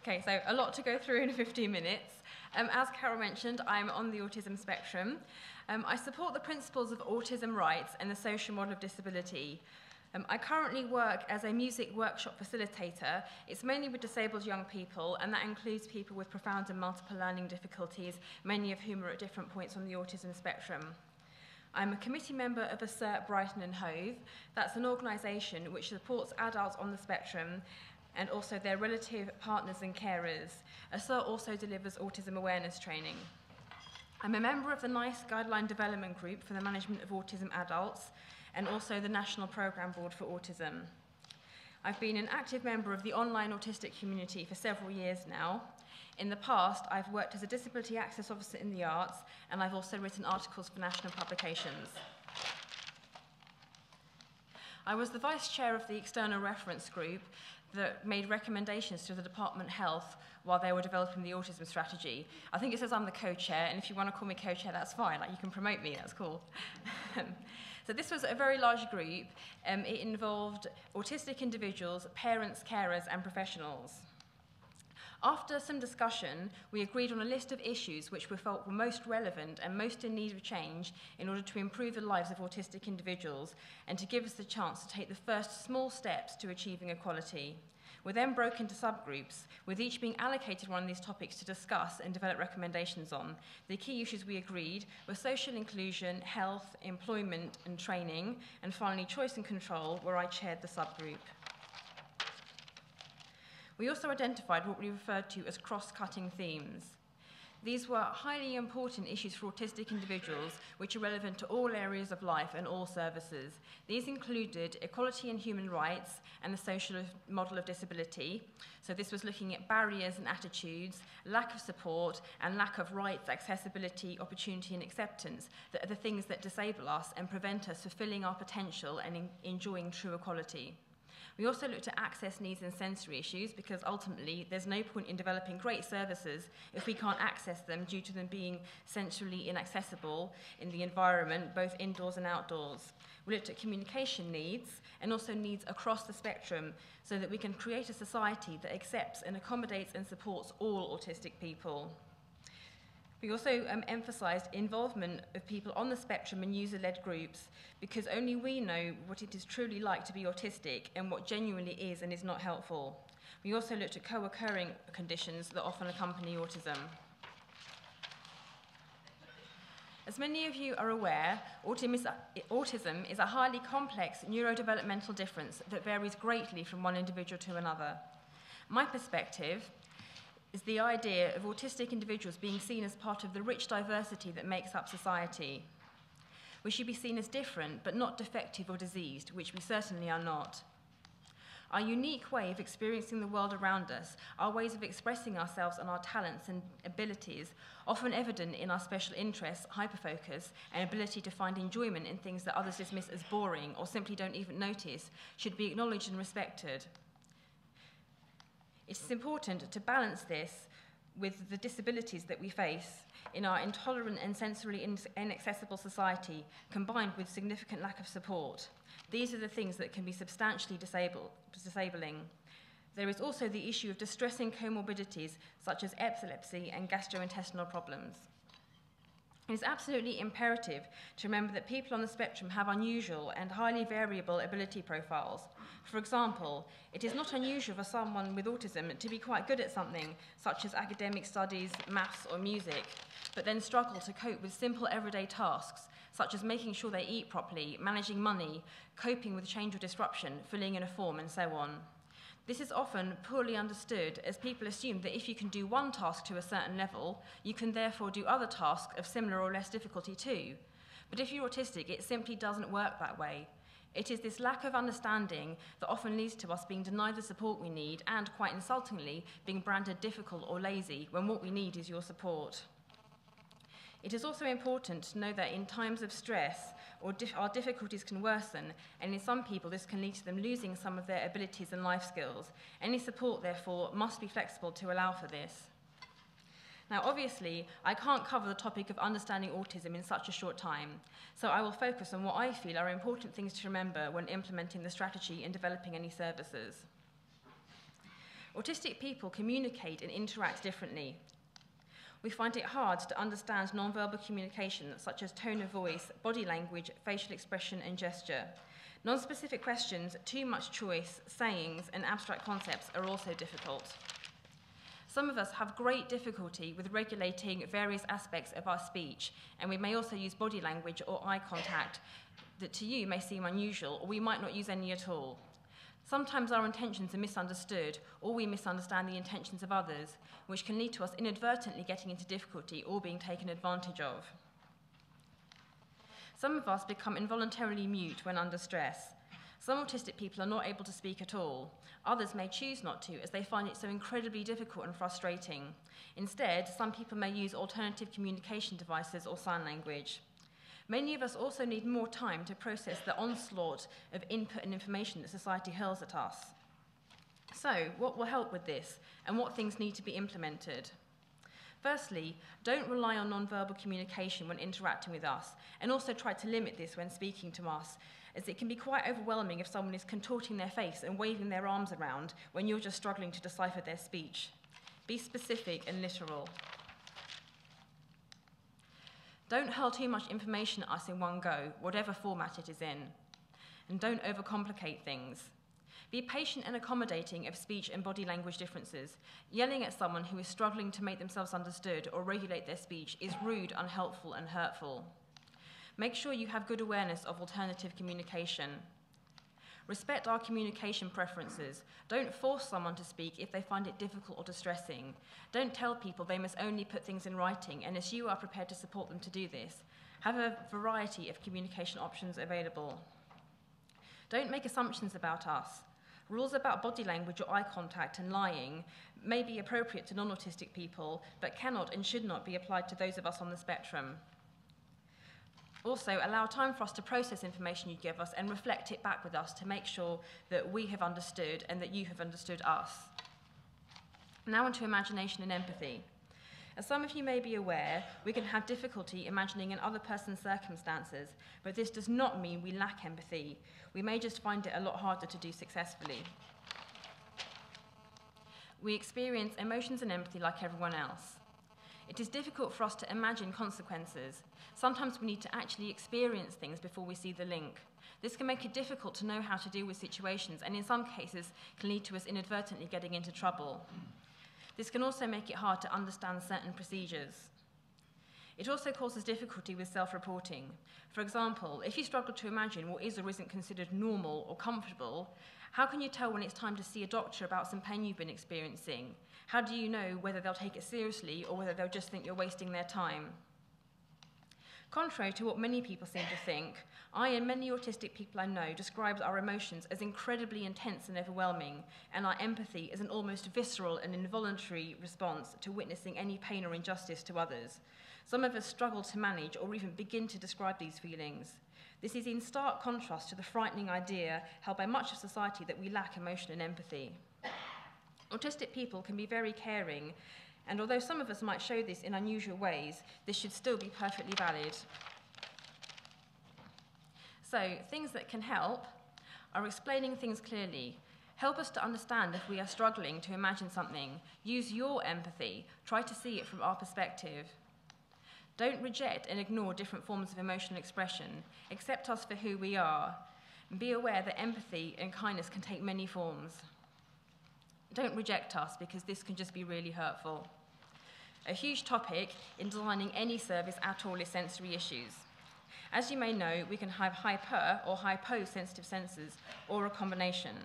Okay, so a lot to go through in 15 minutes. As Carol mentioned, I'm on the autism spectrum. I support the principles of autism rights and the social model of disability. I currently work as a music workshop facilitator. It's mainly with disabled young people, and that includes people with profound and multiple learning difficulties, many of whom are at different points on the autism spectrum. I'm a committee member of ASSERT Brighton and Hove. That's an organisation which supports adults on the spectrum and also their relative partners and carers. ASSERT also delivers autism awareness training. I'm a member of the NICE Guideline Development Group for the Management of Autism Adults and also the National Programme Board for Autism. I've been an active member of the online autistic community for several years now. In the past, I've worked as a disability access officer in the arts, and I've also written articles for national publications. I was the vice chair of the external reference group that made recommendations to the Department of Health while they were developing the autism strategy. I think it says I'm the co-chair, and if you want to call me co-chair, that's fine. Like, you can promote me, that's cool. So this was a very large group. It involved autistic individuals, parents, carers, and professionals. After some discussion, we agreed on a list of issues which we felt were most relevant and most in need of change in order to improve the lives of autistic individuals and to give us the chance to take the first small steps to achieving equality. We then broke into subgroups, with each being allocated one of these topics to discuss and develop recommendations on. The key issues we agreed were social inclusion, health, employment and training, and finally choice and control, where I chaired the subgroup. We also identified what we referred to as cross-cutting themes. These were highly important issues for autistic individuals, which are relevant to all areas of life and all services. These included equality and human rights and the social model of disability. So this was looking at barriers and attitudes, lack of support, and lack of rights, accessibility, opportunity, and acceptance that are the things that disable us and prevent us fulfilling our potential and enjoying true equality. We also looked at access needs and sensory issues because ultimately there's no point in developing great services if we can't access them due to them being sensorily inaccessible in the environment, both indoors and outdoors. We looked at communication needs and also needs across the spectrum so that we can create a society that accepts and accommodates and supports all autistic people. We also emphasised involvement of people on the spectrum and user-led groups because only we know what it is truly like to be autistic and what genuinely is and is not helpful. We also looked at co-occurring conditions that often accompany autism. As many of you are aware, autism is a highly complex neurodevelopmental difference that varies greatly from one individual to another. My perspective is the idea of autistic individuals being seen as part of the rich diversity that makes up society. We should be seen as different, but not defective or diseased, which we certainly are not. Our unique way of experiencing the world around us, our ways of expressing ourselves and our talents and abilities, often evident in our special interests, hyperfocus, and ability to find enjoyment in things that others dismiss as boring or simply don't even notice, should be acknowledged and respected. It is important to balance this with the disabilities that we face in our intolerant and sensorily inaccessible society, combined with significant lack of support. These are the things that can be substantially disabling. There is also the issue of distressing comorbidities such as epilepsy and gastrointestinal problems. It is absolutely imperative to remember that people on the spectrum have unusual and highly variable ability profiles. For example, it is not unusual for someone with autism to be quite good at something, such as academic studies, maths, or music, but then struggle to cope with simple everyday tasks, such as making sure they eat properly, managing money, coping with change or disruption, filling in a form, and so on. This is often poorly understood as people assume that if you can do one task to a certain level, you can therefore do other tasks of similar or less difficulty too. But if you're autistic, it simply doesn't work that way. It is this lack of understanding that often leads to us being denied the support we need and, quite insultingly, being branded difficult or lazy when what we need is your support. It is also important to know that in times of stress, our difficulties can worsen, and in some people this can lead to them losing some of their abilities and life skills. Any support, therefore, must be flexible to allow for this. Now, obviously, I can't cover the topic of understanding autism in such a short time, so I will focus on what I feel are important things to remember when implementing the strategy and developing any services. Autistic people communicate and interact differently. We find it hard to understand nonverbal communication, such as tone of voice, body language, facial expression, and gesture. Non-specific questions, too much choice, sayings, and abstract concepts are also difficult. Some of us have great difficulty with regulating various aspects of our speech, and we may also use body language or eye contact that to you may seem unusual, or we might not use any at all. Sometimes our intentions are misunderstood, or we misunderstand the intentions of others, which can lead to us inadvertently getting into difficulty or being taken advantage of. Some of us become involuntarily mute when under stress. Some autistic people are not able to speak at all. Others may choose not to, as they find it so incredibly difficult and frustrating. Instead, some people may use alternative communication devices or sign language. Many of us also need more time to process the onslaught of input and information that society hurls at us. So, what will help with this, and what things need to be implemented? Firstly, don't rely on nonverbal communication when interacting with us, and also try to limit this when speaking to us, as it can be quite overwhelming if someone is contorting their face and waving their arms around when you're just struggling to decipher their speech. Be specific and literal. Don't hurl too much information at us in one go, whatever format it is in. And don't overcomplicate things. Be patient and accommodating of speech and body language differences. Yelling at someone who is struggling to make themselves understood or regulate their speech is rude, unhelpful, and hurtful. Make sure you have good awareness of alternative communication. Respect our communication preferences. Don't force someone to speak if they find it difficult or distressing. Don't tell people they must only put things in writing unless you are prepared to support them to do this. Have a variety of communication options available. Don't make assumptions about us. Rules about body language or eye contact and lying may be appropriate to non-autistic people, but cannot and should not be applied to those of us on the spectrum. Also, allow time for us to process information you give us and reflect it back with us to make sure that we have understood and that you have understood us. Now on to imagination and empathy. As some of you may be aware, we can have difficulty imagining another person's circumstances, but this does not mean we lack empathy. We may just find it a lot harder to do successfully. We experience emotions and empathy like everyone else. It is difficult for us to imagine consequences. Sometimes we need to actually experience things before we see the link. This can make it difficult to know how to deal with situations, and in some cases can lead to us inadvertently getting into trouble. This can also make it hard to understand certain procedures. It also causes difficulty with self-reporting. For example, if you struggle to imagine what is or isn't considered normal or comfortable, how can you tell when it's time to see a doctor about some pain you've been experiencing? How do you know whether they'll take it seriously or whether they'll just think you're wasting their time? Contrary to what many people seem to think, I and many autistic people I know describe our emotions as incredibly intense and overwhelming, and our empathy as an almost visceral and involuntary response to witnessing any pain or injustice to others. Some of us struggle to manage or even begin to describe these feelings. This is in stark contrast to the frightening idea held by much of society that we lack emotion and empathy. Autistic people can be very caring, and although some of us might show this in unusual ways, this should still be perfectly valid. So, things that can help are explaining things clearly. Help us to understand if we are struggling to imagine something. Use your empathy. Try to see it from our perspective. Don't reject and ignore different forms of emotional expression. Accept us for who we are. And be aware that empathy and kindness can take many forms. Don't reject us, because this can just be really hurtful. A huge topic in designing any service at all is sensory issues. As you may know, we can have hyper or hyposensitive senses, or a combination.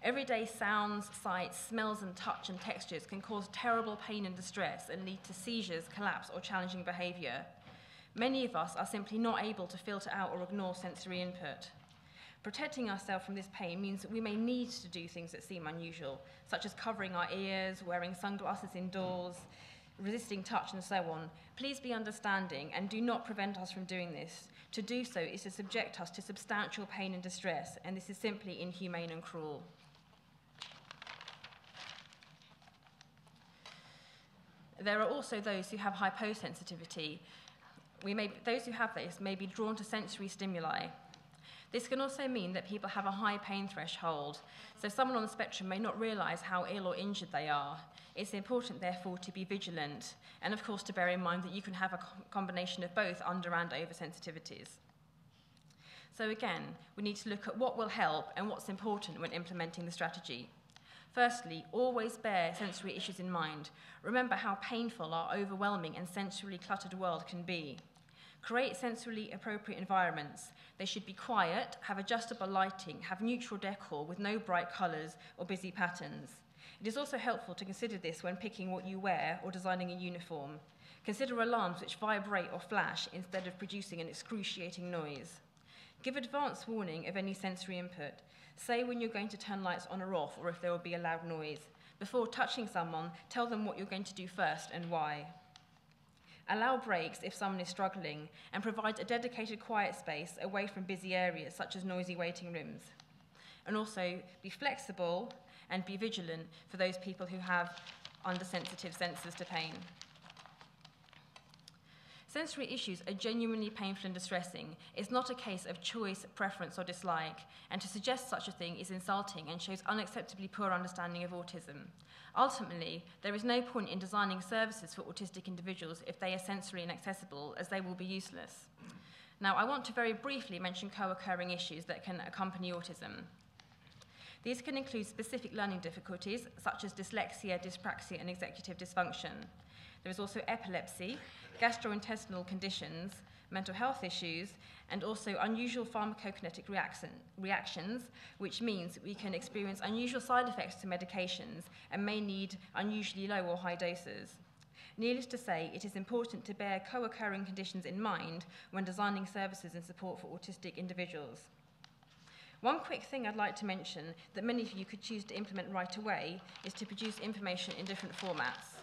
Everyday sounds, sights, smells, and touch and textures can cause terrible pain and distress and lead to seizures, collapse, or challenging behaviour. Many of us are simply not able to filter out or ignore sensory input. Protecting ourselves from this pain means that we may need to do things that seem unusual, such as covering our ears, wearing sunglasses indoors, resisting touch, and so on. Please be understanding and do not prevent us from doing this. To do so is to subject us to substantial pain and distress, and this is simply inhumane and cruel. There are also those who have hyposensitivity. Those who have this may be drawn to sensory stimuli. This can also mean that people have a high pain threshold, so someone on the spectrum may not realise how ill or injured they are. It's important, therefore, to be vigilant, and of course to bear in mind that you can have a combination of both under and oversensitivities. So again, we need to look at what will help and what's important when implementing the strategy. Firstly, always bear sensory issues in mind. Remember how painful our overwhelming and sensorily cluttered world can be. Create sensorily appropriate environments. They should be quiet, have adjustable lighting, have neutral decor with no bright colours or busy patterns. It is also helpful to consider this when picking what you wear or designing a uniform. Consider alarms which vibrate or flash instead of producing an excruciating noise. Give advance warning of any sensory input. Say when you're going to turn lights on or off, or if there will be a loud noise. Before touching someone, tell them what you're going to do first and why. Allow breaks if someone is struggling, and provide a dedicated quiet space away from busy areas such as noisy waiting rooms. And also be flexible and be vigilant for those people who have undersensitive senses to pain. Sensory issues are genuinely painful and distressing. It's not a case of choice, preference, or dislike, and to suggest such a thing is insulting and shows unacceptably poor understanding of autism. Ultimately, there is no point in designing services for autistic individuals if they are sensory inaccessible, as they will be useless. Now, I want to very briefly mention co-occurring issues that can accompany autism. These can include specific learning difficulties, such as dyslexia, dyspraxia, and executive dysfunction. There is also epilepsy, gastrointestinal conditions, mental health issues, and also unusual pharmacokinetic reactions, which means we can experience unusual side effects to medications and may need unusually low or high doses. Needless to say, it is important to bear co-occurring conditions in mind when designing services and support for autistic individuals. One quick thing I'd like to mention that many of you could choose to implement right away is to produce information in different formats.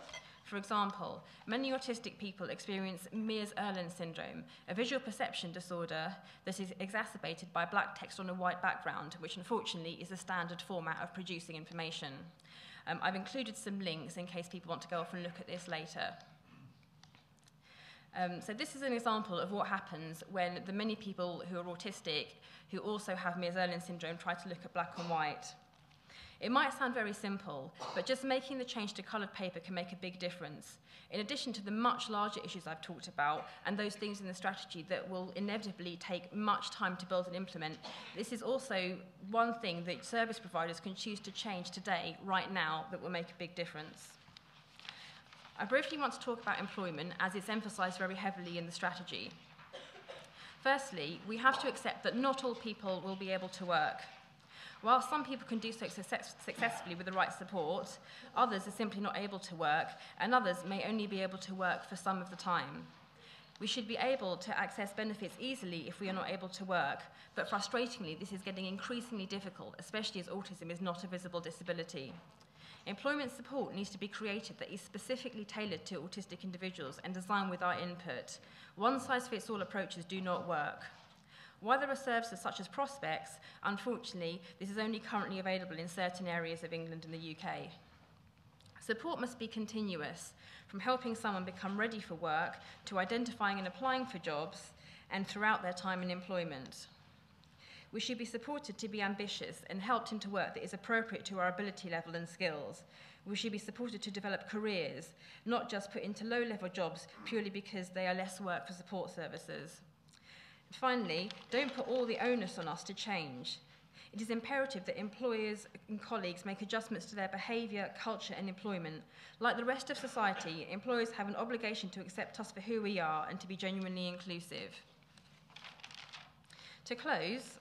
For example, many autistic people experience Mears-Erlin syndrome, a visual perception disorder that is exacerbated by black text on a white background, which unfortunately is the standard format of producing information. I've included some links in case people want to go off and look at this later. So this is an example of what happens when the many people who are autistic who also have Mears-Erlin syndrome try to look at black and white. It might sound very simple, but just making the change to coloured paper can make a big difference. In addition to the much larger issues I've talked about, and those things in the strategy that will inevitably take much time to build and implement, this is also one thing that service providers can choose to change today, right now, that will make a big difference. I briefly want to talk about employment, as it's emphasised very heavily in the strategy. Firstly, we have to accept that not all people will be able to work. While some people can do so successfully with the right support, others are simply not able to work, and others may only be able to work for some of the time. We should be able to access benefits easily if we are not able to work, but frustratingly, this is getting increasingly difficult, especially as autism is not a visible disability. Employment support needs to be created that is specifically tailored to autistic individuals and designed with our input. One-size-fits-all approaches do not work. While there are services such as Prospects, unfortunately, this is only currently available in certain areas of England and the UK. Support must be continuous, from helping someone become ready for work to identifying and applying for jobs and throughout their time in employment. We should be supported to be ambitious and helped into work that is appropriate to our ability level and skills. We should be supported to develop careers, not just put into low-level jobs purely because they are less work for support services. Finally, don't put all the onus on us to change. It is imperative that employers and colleagues make adjustments to their behaviour, culture and employment. Like the rest of society, employers have an obligation to accept us for who we are and to be genuinely inclusive. To close,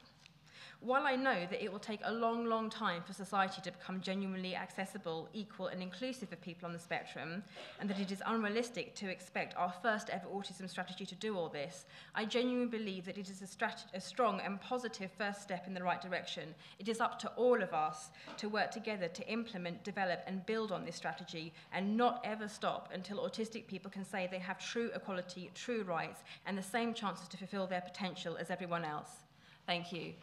while I know that it will take a long, long time for society to become genuinely accessible, equal and inclusive of people on the spectrum, and that it is unrealistic to expect our first ever autism strategy to do all this, I genuinely believe that it is a strong and positive first step in the right direction. It is up to all of us to work together to implement, develop and build on this strategy and not ever stop until autistic people can say they have true equality, true rights and the same chances to fulfil their potential as everyone else. Thank you.